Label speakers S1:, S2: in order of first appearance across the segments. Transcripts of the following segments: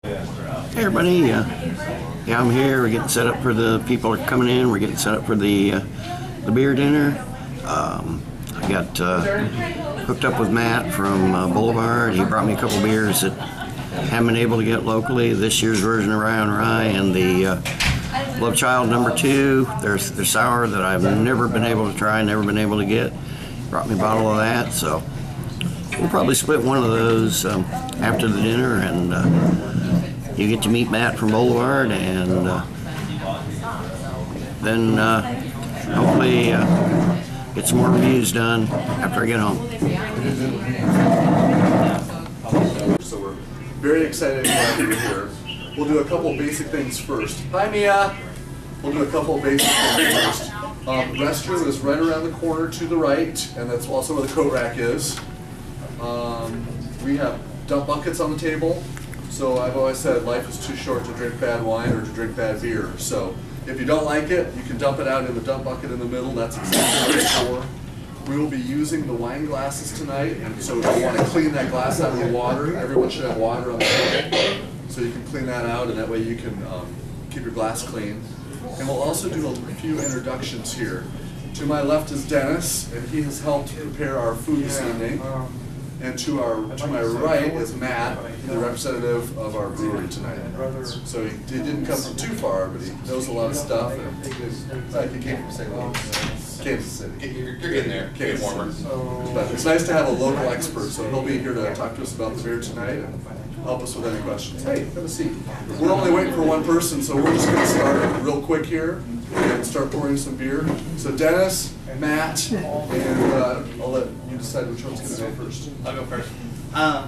S1: Hey everybody, yeah, I'm here. We're getting set up for the people are coming in. We're getting set up for the beer dinner. I got hooked up with Matt from Boulevard. He brought me a couple beers that haven't been able to get locally. This year's version of Rye on Rye and the Love Child #2. They're sour that I've never been able to try, never been able to get. Brought me a bottle of that, so we'll probably split one of those after the dinner, and you get to meet Matt from Boulevard, and then hopefully get some more reviews done after I get home.
S2: So we're very excited to have you here. We'll do a couple basic things first. Hi, Mia. We'll do a couple basic things first. Restroom is right around the corner to the right, and that's also where the coat rack is. We have dump buckets on the table. So I've always said life is too short to drink bad wine or to drink bad beer. So if you don't like it, you can dump it out in the dump bucket in the middle. That's exactly what it's for. We will be using the wine glasses tonight, and so if you want to clean that glass out of the water, everyone should have water on the table. So you can clean that out, and that way you can keep your glass clean. And we'll also do a few introductions here. To my left is Dennis, and he has helped prepare our food this evening. And to my right is Matt, the representative of our brewery tonight. So he didn't come from too far, but he knows a lot of stuff. And, he came from St. Louis, Kansas City.
S3: You're getting there, getting warmer.
S2: But it's nice to have a local expert, so he'll be here to talk to us about the beer tonight and help us with any questions. Hey, have a seat. We're only waiting for one person, so we're just going to start real quick here and start pouring some beer. So Dennis, Matt, and I'll let you decide which one's going to go first.
S4: I'll go first.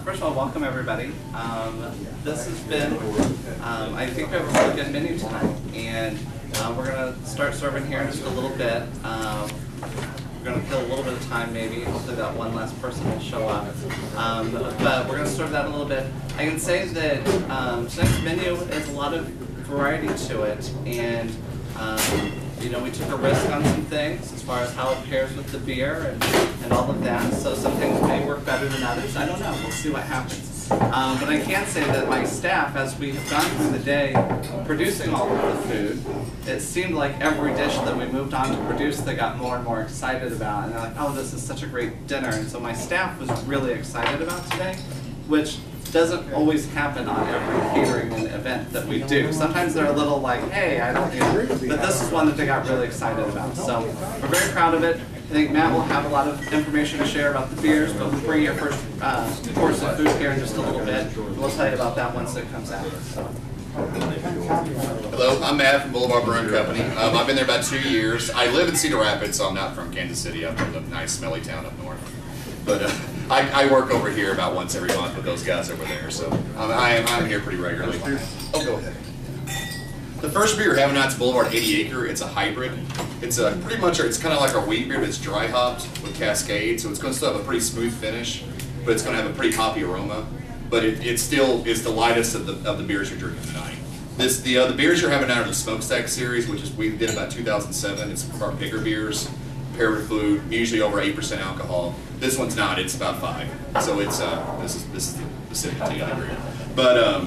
S4: First of all, welcome everybody. This has been, I think we have a really good menu tonight, and we're going to start serving here in just a little bit. We're going to kill a little bit of time maybe, hopefully that one last person will show up. But we're going to serve that a little bit. I can say that tonight's menu has a lot of variety to it, and you know, we took a risk on some things as far as how it pairs with the beer and all of that. So some things may work better than others. I don't know. We'll see what happens. But I can say that my staff, as we have gone through the day producing all of the food, it seemed like every dish that we moved on to produce, they got more and more excited about. And they're like, oh, this is such a great dinner. And so my staff was really excited about today, which doesn't always happen on every catering event that we do. Sometimes they're a little like, hey, I don't know, but this is one that they got really excited about. So we're very proud of it. I think Matt will have a lot of information to share about the beers, but we'll bring your first course of food here in just a little bit. We'll tell you about that once it comes out. So.
S3: Hello, I'm Matt from Boulevard Brewing Company. I've been there about 2 years. I live in Cedar Rapids, so I'm not from Kansas City. I'm from the nice, smelly town up north. But I work over here about once every month with those guys over there, so I'm here pretty regularly. Oh, go ahead. The first beer we're having tonight's Boulevard 80 Acre. It's a hybrid. It's pretty much, it's kind of like our wheat beer, but it's dry hopped with Cascade, so it's going to still have a pretty smooth finish, but it's going to have a pretty hoppy aroma. But it still is the lightest of the beers you're drinking tonight. The beers you're having now are the Smokestack series, which is we did about 2007. It's our bigger beers, paired with food, usually over 8% alcohol. This one's not; it's about 5. So it's this is the Pacific tea, I agree. But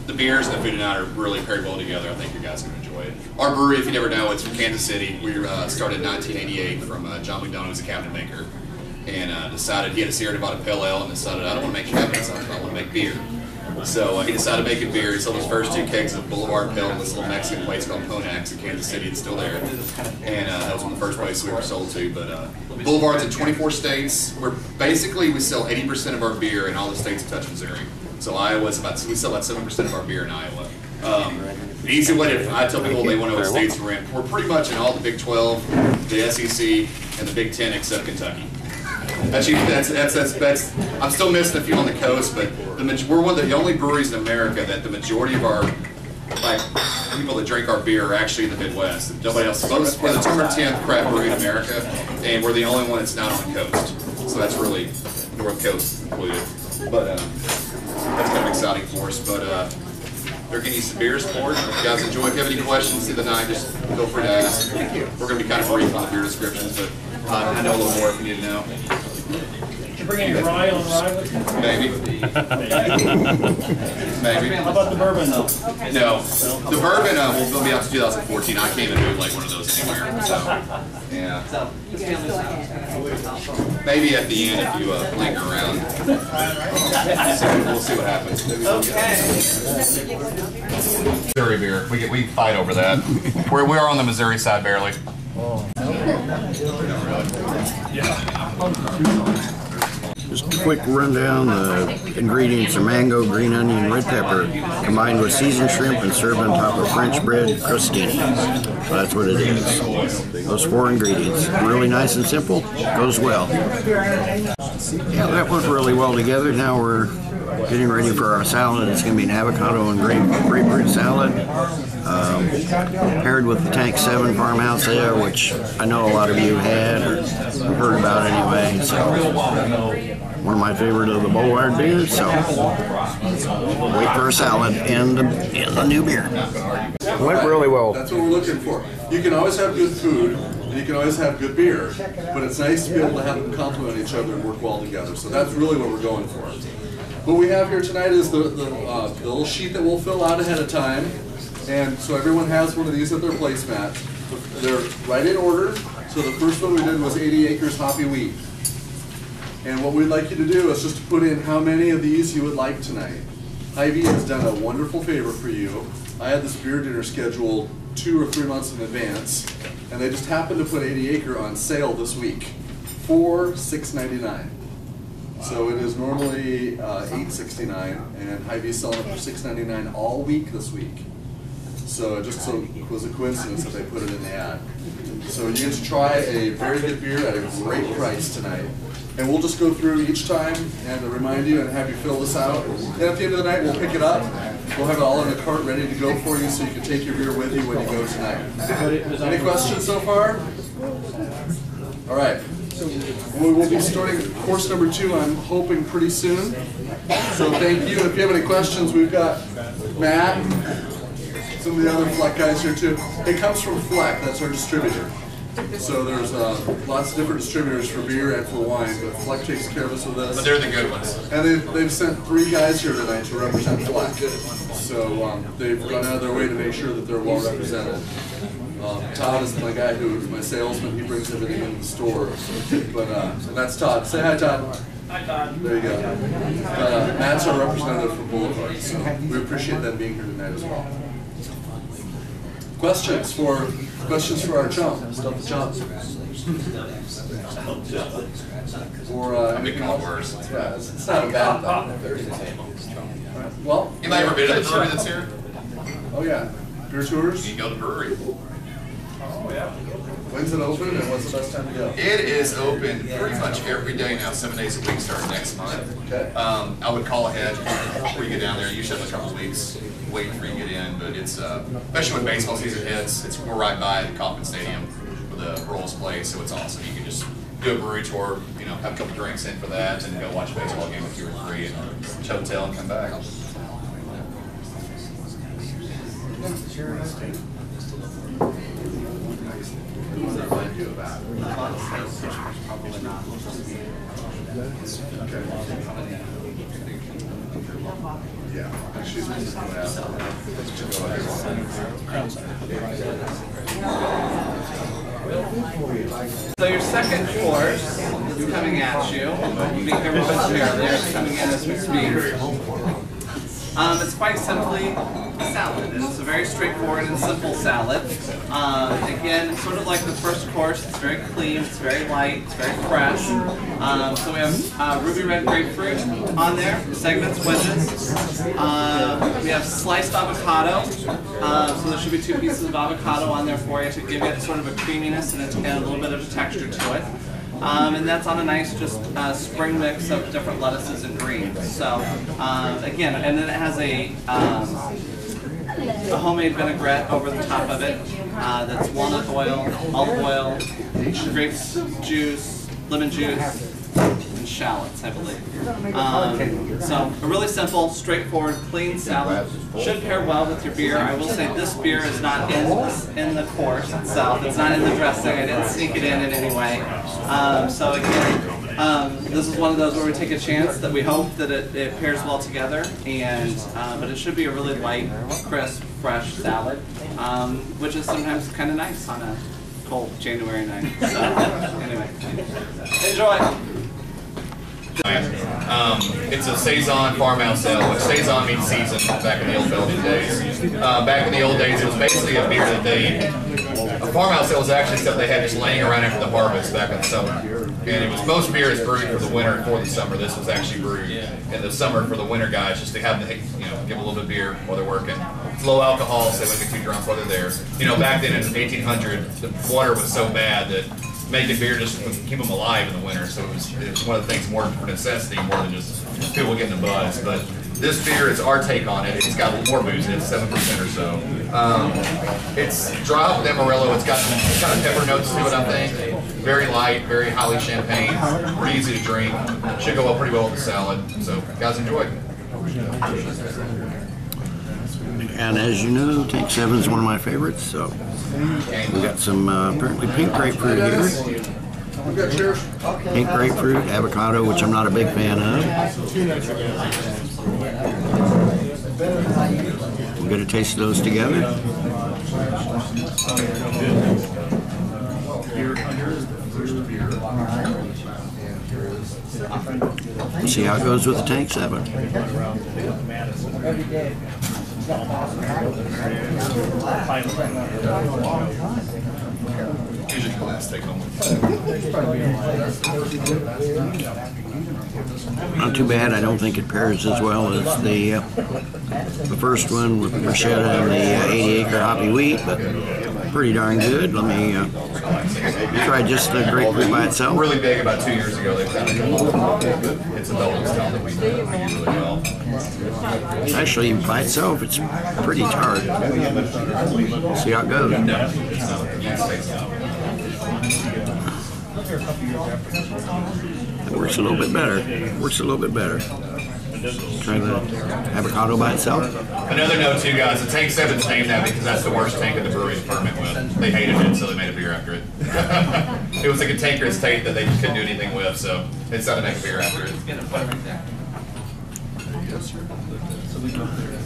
S3: the beers and the food tonight are really paired well together. I think you guys are going to enjoy it. Our brewery, if you never know, it's from Kansas City. We started in 1988 from John McDonough, who's a cabinet maker, and decided he had a Sierra Nevada Pale Ale and decided I don't want to make cabinets, I want to make beer. So he decided to make a beer. He sold his first 2 kegs of Boulevard Pale in this little Mexican place called Ponax in Kansas City. It's still there. And that was one of the first places we were sold to. But Boulevard's in 24 states. We sell 80% of our beer in all the states that touch Missouri. So Iowa's we sell about 7% of our beer in Iowa. The easy way if I tell people they want to know what states we're in, we're pretty much in all the Big 12, the SEC, and the Big 10 except Kentucky. I'm still missing a few on the coast, but we're one of the only breweries in America that the majority of our people that drink our beer are actually in the Midwest. Nobody else. We're the 10th craft brewery in America, and we're the only one that's not on the coast. So that's really North Coast included. But that's kind of exciting for us. But they're getting you some beers poured. If you guys enjoy, if you have any questions through the night, just feel free to ask. We're going to be kind of brief on the beer descriptions, but I know a little more if you need to know.
S5: you bring any rye on rye with you?
S3: Maybe. Maybe.
S5: How about the bourbon though?
S3: No. The bourbon will be out to 2014. I can't even do like one of those anywhere. So, yeah.
S4: So, it's family style.
S3: Maybe at the end if you linger around. So we'll see what happens.
S4: Okay.
S3: Missouri beer. We fight over that. We are on the Missouri side barely.
S1: Just a quick rundown. The ingredients are mango, green onion, red pepper, combined with seasoned shrimp and served on top of French bread crostini. So that's what it is. Those 4 ingredients. Really nice and simple. Goes well. Yeah, that went really well together. Now we're getting ready for our salad. It's going to be an avocado and grapefruit salad. Paired with the Tank 7 farmhouse ale, which I know a lot of you had or heard about anyway. So one of my favorite of the Boulevard Beers. So wait for a salad and the new beer. Went really well.
S2: That's what we're looking for. You can always have good food, and you can always have good beer, but it's nice to be able to have them complement each other and work well together. So that's really what we're going for. What we have here tonight is the little sheet that we'll fill out ahead of time. And so everyone has one of these at their placemat. They're right in order. So the first one we did was 80 acres hoppy wheat. And what we'd like you to do is just to put in how many of these you would like tonight. Hy-Vee has done a wonderful favor for you. I had this beer dinner scheduled 2 or 3 months in advance, and they just happened to put 80 Acre on sale this week for $6.99. So it is normally $8.69, and Hy-Vee's selling it for $6.99 all week this week. So it just was a coincidence that they put it in the ad. So you get to try a very good beer at a great price tonight. And we'll just go through each time and remind you and have you fill this out. And at the end of the night, we'll pick it up. We'll have it all in the cart ready to go for you so you can take your beer with you when you go tonight. Any questions so far? All right. We will be starting course number 2, I'm hoping, pretty soon. So thank you. If you have any questions, we've got Matt, some of the other Fleck guys here too. It comes from Fleck, that's our distributor. So there's lots of different distributors for beer and for wine, but Fleck takes care of us with this.
S3: But they're the good ones.
S2: And they've sent 3 guys here tonight to represent Fleck. So they've gone out of their way to make sure that they're well represented. Todd is my guy who's my salesman. He brings everything into the store. But that's Todd. Say hi, Todd.
S5: Hi, Todd.
S2: There you go. Matt's our representative from Boulevard, so we appreciate them being here tonight as well. Questions for our chum, Stuff the Chum. Or
S3: I've been called worse.
S2: yeah, it's not a bad thing. Well,
S3: You might ever been to the brewery that's here?
S2: oh yeah, beer tours.
S3: You can go to the brewery.
S2: When's it open and what's the best time to go?
S3: It is open pretty much every day now, 7 days a week, starting next month.
S2: Okay.
S3: I would call ahead before you get down there. Usually have a couple of weeks waiting for you to get in, but it's especially when baseball season hits. We're right by the Kauffman Stadium where the Royals play, so it's awesome. You can just do a brewery tour, have a couple drinks in for that, and go watch a baseball game with 2 or 3 and hotel and come back.
S2: Yeah, she's going to
S4: So your second course is coming at you. You think everyone's here. They're coming in as we speak. It's quite simply a salad. It's a very straightforward and simple salad. Again, it's sort of like the first course. It's very clean, it's very light, it's very fresh. So we have ruby red grapefruit on there, segments, wedges. We have sliced avocado. So there should be 2 pieces of avocado on there for you to give it sort of a creaminess and to add a little bit of a texture to it. And that's on a nice just spring mix of different lettuces and greens. So again, and then it has a homemade vinaigrette over the top of it that's walnut oil, olive oil, grape juice, lemon juice, and shallots, I believe. So a really simple, straightforward, clean salad. Should pair well with your beer. I will say this beer is not in the course itself. It's not in the dressing. I didn't sneak it in any way. So again, this is one of those where we take a chance that we hope that it pairs well together, and but it should be a really light, crisp, fresh salad, which is sometimes kind of nice on a cold January night. So anyway, enjoy.
S3: It's a Saison farmhouse ale, which Saison means season back in the old Belgian days. Back in the old days, it was basically a beer that a farmhouse ale was actually stuff they had just laying around after the harvest back in the summer. And it was, most beer is brewed for the winter and for the summer. This was actually brewed in the summer for the winter guys, just to have them, give a little bit of beer while they're working. It's low alcohol, so they wouldn't get too drunk while they're there. Back then in 1800, the water was so bad that making beer just would keep them alive in the winter. So it was one of the things more for necessity, more than just people getting the buzz. But this beer is our take on it. It's got a little more booze in it, 7% or so. It's dry with Amarillo. It's got kind of pepper notes to it, I think. Very light, very highly champagne, pretty easy to drink. Should go well pretty well with the salad. So, guys, enjoy.
S1: And as you know, Tank 7 is one of my favorites, so we got some apparently pink grapefruit here. Pink grapefruit, avocado, which I'm not a big fan of. We'll get a taste of those together. We'll see how it goes with the Tank 7.
S3: Usually the last take home.
S1: Not too bad. I don't think it pairs as well as the first one with the bruschetta and the 80-acre hoppy wheat, but pretty darn good. Let me try just the grapefruit by itself.
S3: Really big about 2 years ago. They found it's a Belgian style that we do really well.
S1: Actually, by itself, it's pretty tart. See how it goes. It works a little bit better. Try the avocado by itself.
S3: Another note too, guys, the Tank 7's named that because that's the worst tank in the brewery to ferment with. They hated it, so they made a beer after it. It was like a cankerous tank that they couldn't do anything with, so they decided to make a beer after it.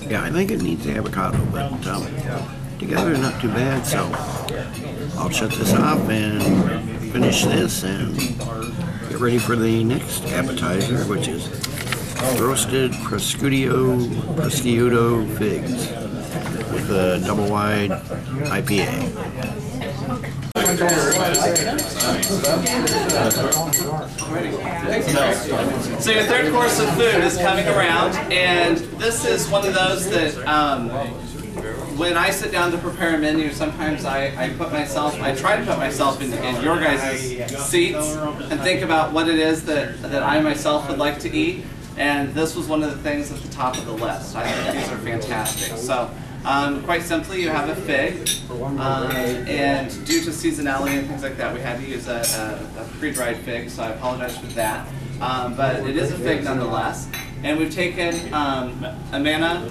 S1: Yeah, I think it needs the avocado, but together not too bad, so I'll shut this off and finish this and get ready for the next appetizer, which is roasted prosciutto figs with a double wide IPA.
S4: So your third course of food is coming around, and this is one of those that when I sit down to prepare a menu, sometimes I try to put myself in your guys' seats and think about what it is that I myself would like to eat. And this was one of the things at the top of the list. I think these are fantastic. So, quite simply, you have a fig, and due to seasonality and things like that, we had to use a pre-dried fig, so I apologize for that. But it is a fig nonetheless. And we've taken Amana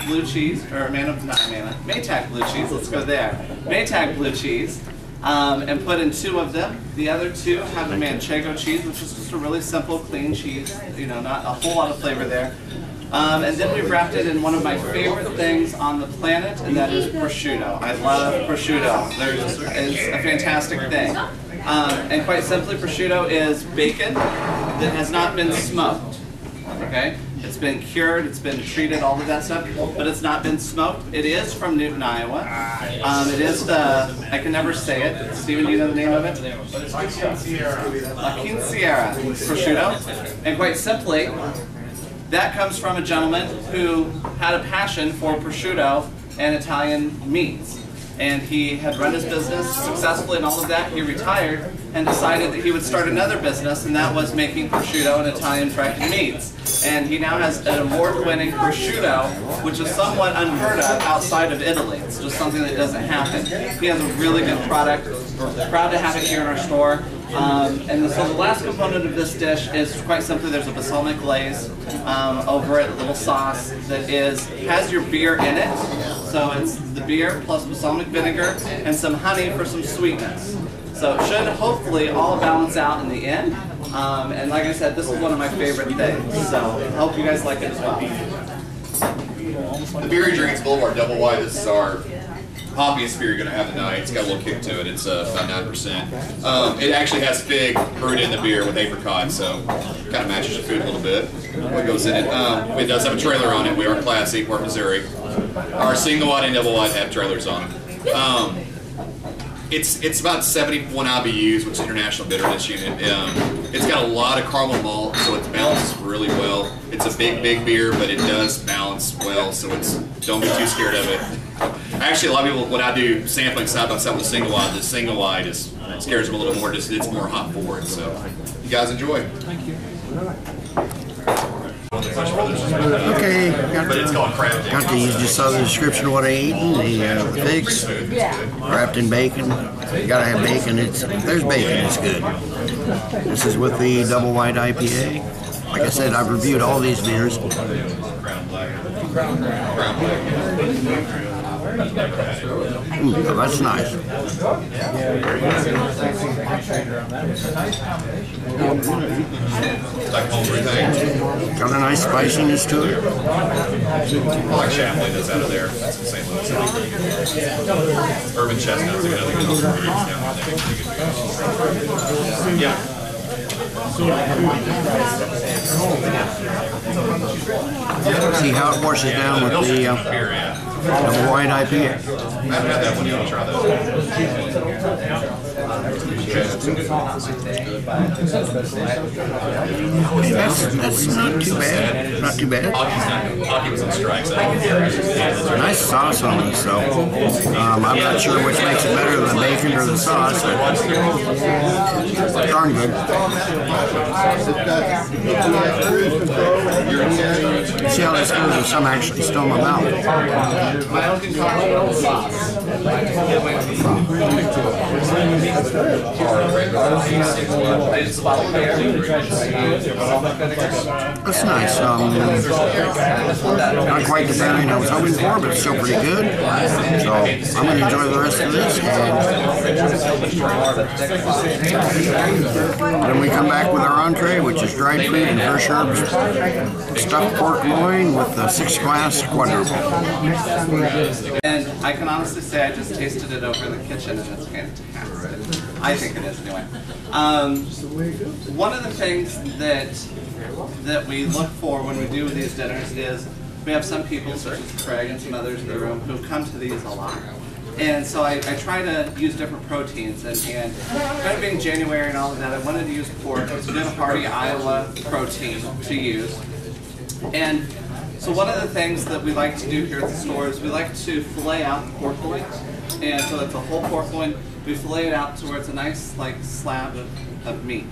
S4: blue cheese, or Maytag blue cheese, let's go there. Maytag blue cheese. And put in 2 of them. The other 2 have the Manchego cheese, which is just a really simple, clean cheese. Not a whole lot of flavor there. And then we've wrapped it in one of my favorite things on the planet, and that is prosciutto. I love prosciutto. It's a fantastic thing. And quite simply, prosciutto is bacon that has not been smoked. Okay? It's been cured, it's been treated, all of that stuff, but it's not been smoked. It is from Newton, Iowa. It is I can never say it. Steven, do you know the name of it? La Quinceañera prosciutto. And quite simply, that comes from a gentleman who had a passion for prosciutto and Italian meats. And he had run his business successfully and all of that. He retired and decided that he would start another business, and that was making prosciutto and Italian-directed meats. And he now has an award-winning prosciutto, which is somewhat unheard of outside of Italy. It's just something that doesn't happen. He has a really good product. We're proud to have it here in our store. So the last component of this dish is quite simply there's a balsamic glaze over it, a little sauce that has your beer in it. So it's the beer plus balsamic vinegar and some honey for some sweetness. So it should hopefully all balance out in the end. And like I said, this is one of my favorite things. So I hope you guys like it as well.
S3: The beer you're drinking is Boulevard Double White. This is our hoppiest beer you're going to have tonight. It's got a little kick to it. It's about 9%. It actually has fig brewed in the beer with apricot, so kind of matches the food a little bit. What goes in it? It does have a trailer on it. We are classy. We're Missouri. Our single white and double white have trailers on them. It's about 71 IBUs, which is International Bitterness Unit. It's got a lot of caramel malt, so it balances really well. It's a big beer, but it does balance well, so don't be too scared of it. Actually, a lot of people, when I do sampling side by side with the single white scares them a little more. Just it's more hot forward. So, you guys enjoy.
S5: Thank you.
S1: Okay,
S3: But it's called crab dick.
S1: you just saw the description of what I ate. The figs wrapped in bacon. You gotta have bacon. If there's bacon, it's good. This is with the double white IPA. Like I said, I've reviewed all these beers. Oh, that's nice.
S3: Like homebrew thing.
S1: Got a nice spiciness to it.
S3: Like Chaplain is out of there. That's in St. Louis. Urban chestnuts. They're another good breweries down there. Yeah.
S1: See how it washes down with the double white IPA.
S3: I haven't had that one yet. I'll try that.
S1: That's not too bad. Not too bad.
S3: Hockey was on strike, so
S1: Nice sauce on this, so I'm not sure which makes it better, the bacon or the sauce, but darn good. See how this goes with some actually still in my mouth.
S4: My own concoction sauce. I just bottle beer.
S1: That's nice. Not quite the pairing I was hoping for, but it's still pretty good. So I'm going to enjoy the rest of this. And then we come back with our entree, which is dried fruit and fresh herbs, stuffed pork loin with the 6-glass quadruple.
S4: And I can honestly say I just tasted it over in the kitchen and it's fantastic. I think it is anyway. One of the things that we look for when we do these dinners is we have some people, such as Craig and some others in the room, who come to these a lot. And so I try to use different proteins, and kind of being January and all of that, I wanted to use pork. It's a good hearty Iowa protein to use. And so one of the things that we like to do here at the store is we like to fillet out the pork loin. And so it's a whole pork loin. We fillet it out to where it's a nice slab of meat.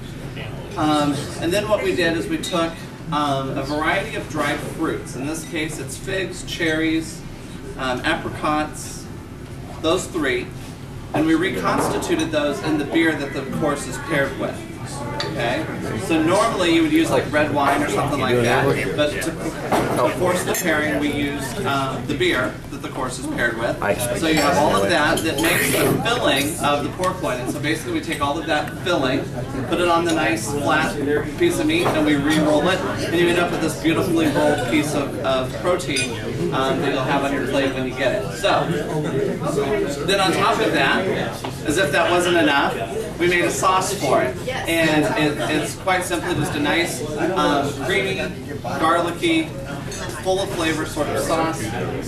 S4: And then what we did is we took a variety of dried fruits. In this case, it's figs, cherries, apricots, those three, and we reconstituted those in the beer that the course is paired with. Okay, so normally you would use like red wine or something like that, but to force the pairing, we used the beer that the course is paired with. So you have all of that makes the filling of the pork loin. And so basically we take all of that filling, put it on the nice flat piece of meat, and we re-roll it, and you end up with this beautifully rolled piece of protein that you'll have on your plate when you get it. So then on top of that, as if that wasn't enough, we made a sauce for it. And it's quite simply just a nice, creamy, garlicky, full of flavor sort of sauce.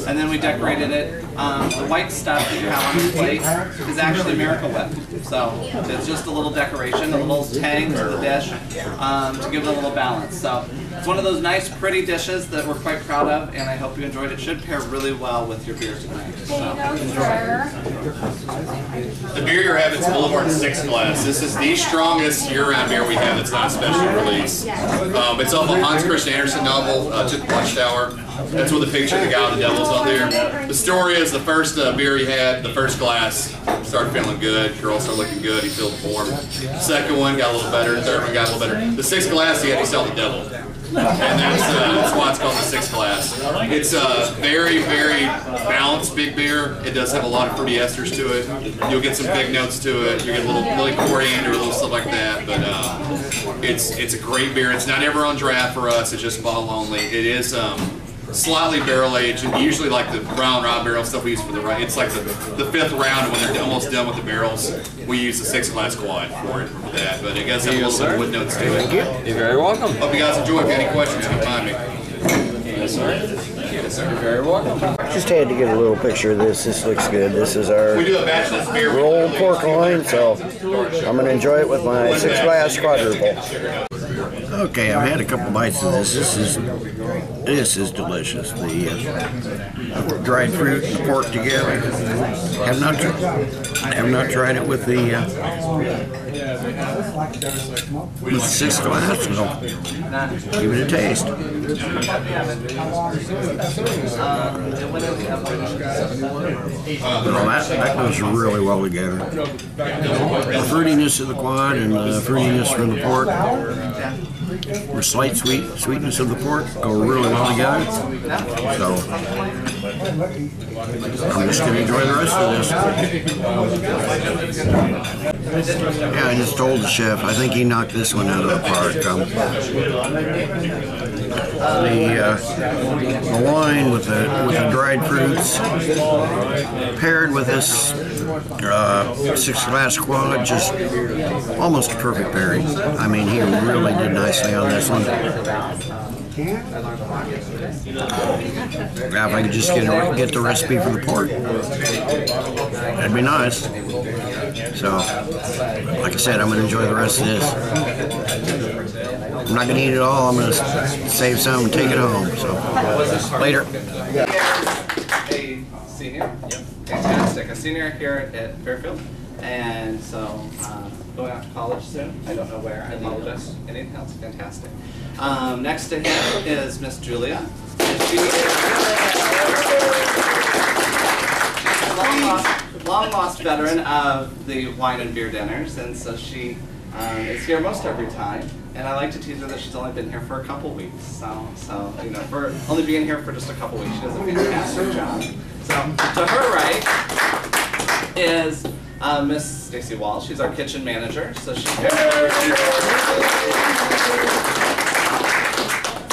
S4: And then we decorated it. The white stuff that you have on your plate is actually Miracle Whip. So it's just a little decoration, a little tang to the dish to give it a little balance. So it's one of those nice, pretty dishes that we're quite proud of, and I hope you enjoyed it. It should pair really well with your beer tonight. So enjoy.
S3: The beer you're having is Boulevard 6-glass. This is the strongest year-round beer we have that's not a special release. It's off a Hans Christian Andersen novel, Took the Watchtower. That's what the picture of the guy with the devil's on there. The story is the first beer he had, the first glass, started feeling good. Girls started looking good. He filled the form. Second one got a little better. Third one got a little better. The sixth glass he had, he saw the devil. And that's why it's called the sixth glass. It's a very, very balanced big beer. It does have a lot of fruity esters to it. You'll get some big notes to it. You get a little coriander, a little stuff like that. But it's a great beer. It's not ever on draft for us. It's just bottle only. It is slightly barrel aged, and usually like the brown rye barrel stuff we use for the rye. It's like the fifth round when they're almost done with the barrels. We use the 6 glass quad for that, but it does have a little bit of wood notes to it.
S6: You're very welcome.
S3: Hope you guys enjoy. If you have any questions, come find me.
S6: Yes, sir. Yes, sir. You're very welcome.
S1: Just had to get a little picture of this. This looks good. This is our
S3: We do a batch of this beer.
S1: rolled pork loin, so I'm going to enjoy it with my 6 glass quadruple. Okay, I've had a couple bites of this. This is delicious. The dried fruit and the pork together. Have not tried it with the 6 glass. So give it a taste. Well, that goes really well together. The fruitiness of the quad and the fruitiness from the pork, the slight sweetness of the pork go really well together. So I'm just going to enjoy the rest of this. Yeah, I just told the chef, I think he knocked this one out of the park. The wine with the dried fruits paired with this 6 glass quad, just almost a perfect pairing. I mean, he really did nicely on this one. Now, if I could just get the recipe for the pork, that'd be nice. So, like I said, I'm going to enjoy the rest of this. I'm not going to eat it all. I'm going to save some and take it home. So, later.
S4: A senior. Yep. Fantastic. A senior here at Fairfield. And so, going out to college soon. I don't know where. I apologize. Anything else? Fantastic. Next to him is Miss Julia. And she is a long lost veteran of the wine and beer dinners, and so she is here most every time. And I like to tease her that she's only been here for a couple weeks. So you know, for only being here for just a couple weeks, she does a fantastic job. So to her right is Miss Stacy Wall. She's our kitchen manager. So she.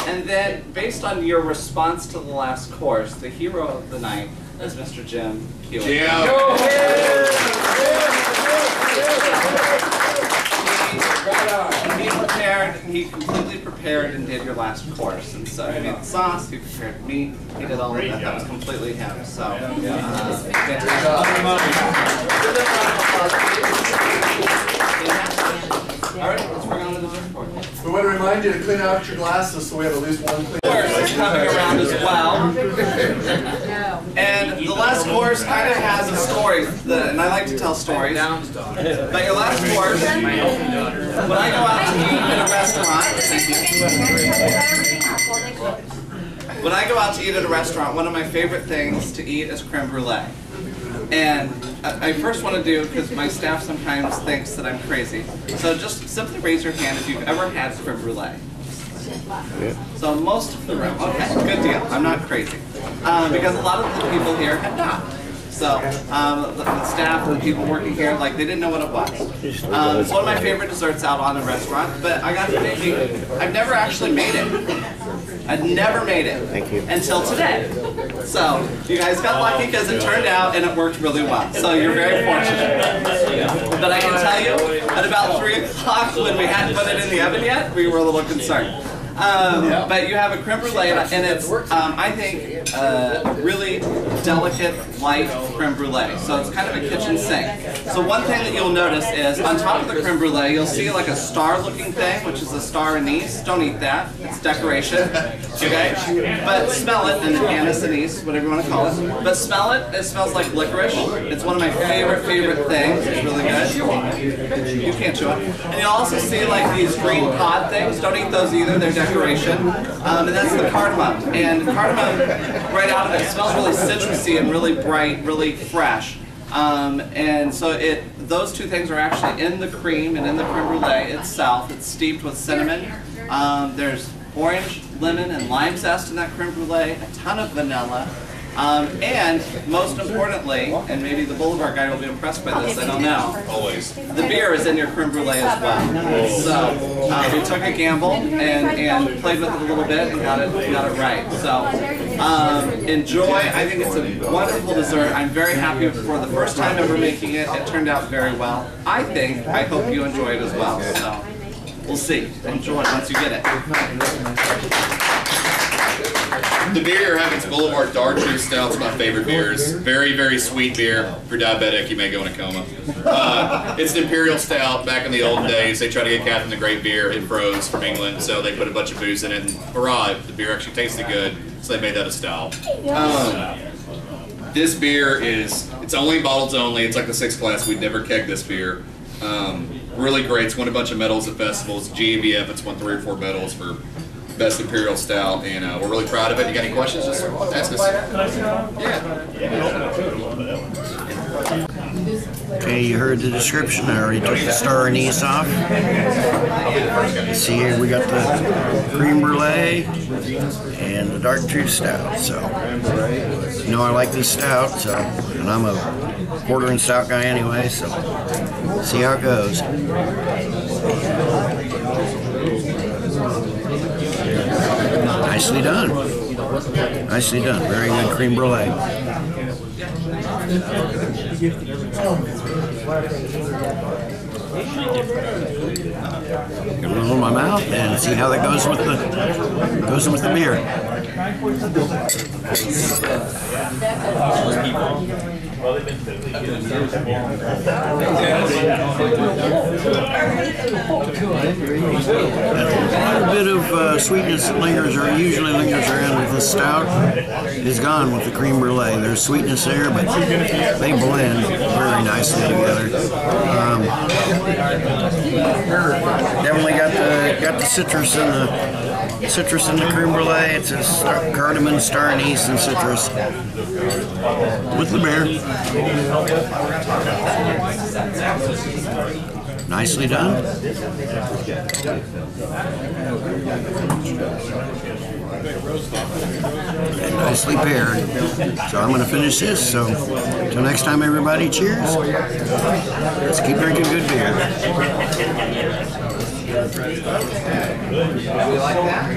S4: And then, based on your response to the last course, the hero of the night is Mr. Jim Keeling. He completely prepared and did your last course. And so he made the sauce, he prepared meat, he did all of that. That was completely him. So, all right, let's bring on the dessert board.
S2: We want to remind you to clean out your glasses so we have at least one clean.
S4: Course is coming around as well. And the last course kind of has a story, and I like to tell stories. But your last course, when I go out to eat at a restaurant, one of my favorite things to eat is creme brulee. And I first want to do, because my staff sometimes thinks that I'm crazy, so just simply raise your hand if you've ever had creme brulee. Yeah. So most of the room, okay, good deal. I'm not crazy. Because a lot of the people here have not. So the staff and the people working here, like, they didn't know what it was. It's one of my favorite desserts out on a restaurant, but I got to thinking, I've never actually made it. I'd never made it until today. So you guys got lucky because it turned out and it worked really well. So you're very fortunate. But I can tell you, at about 3 o'clock when we hadn't put it in the oven yet, we were a little concerned. But you have a creme brulee, and it's, I think, really delicate, light creme brulee. So it's kind of a kitchen sink. So one thing that you'll notice is, on top of the creme brulee, you'll see like a star-looking thing, which is a star anise. Don't eat that. It's decoration. Okay? But smell it, and anise, anise, whatever you want to call it. But smell it. It smells like licorice. It's one of my favorite things. It's really good. You can't chew it. And you'll also see like these green pod things. Don't eat those either. They're decoration. decoration, and that's the cardamom. And cardamom, right out of it, smells really citrusy and really bright, really fresh. And so those two things are actually in the cream and in the creme brulee itself. It's steeped with cinnamon. There's orange, lemon, and lime zest in that creme brulee, a ton of vanilla. And most importantly, and maybe the Boulevard guy will be impressed by this, I don't know.
S3: Always.
S4: The beer is in your creme brulee as well. So we took a gamble and played with it a little bit and got it right. So enjoy. I think it's a wonderful dessert. I'm very happy for the first time ever making it. It turned out very well. I hope you enjoy it as well. So we'll see. Enjoy it once you get it.
S3: The beer you're having is Boulevard Dark True Stout. It's my favorite beers. Very, very sweet beer. If you're diabetic, you may go in a coma. It's an imperial stout. Back in the old days, they tried to get Catherine the Great beer. It froze from England, so they put a bunch of booze in it, and hurrah, the beer actually tasted good, so they made that a stout. This beer it's only bottles only. It's like the 6th class. We'd never keg this beer. Really great. It's won a bunch of medals at festivals. GABF, it's won 3 or 4 medals for Best Imperial Stout, and we're really proud of it. You got any questions? Just ask us. Yeah.
S1: Okay, you heard the description. I already took the star anise off. See here, we got the cream brulee and the dark true stout. So, you know I like this stout, so, and I'm a porter and stout guy anyway, so see how it goes. Nicely done. Nicely done. Very good cream brulee. Get a little in my mouth and see how that goes with the beer. A bit of sweetness that usually lingers around with the stout is gone with the creme brulee. There's sweetness there, but they blend very nicely together. Definitely got the citrus in the creme brulee. It's a cardamom, star anise, and citrus with the beer. Nicely done. And nicely paired. So I'm going to finish this. So until next time, everybody, cheers. Let's keep drinking good beer.
S4: You like that?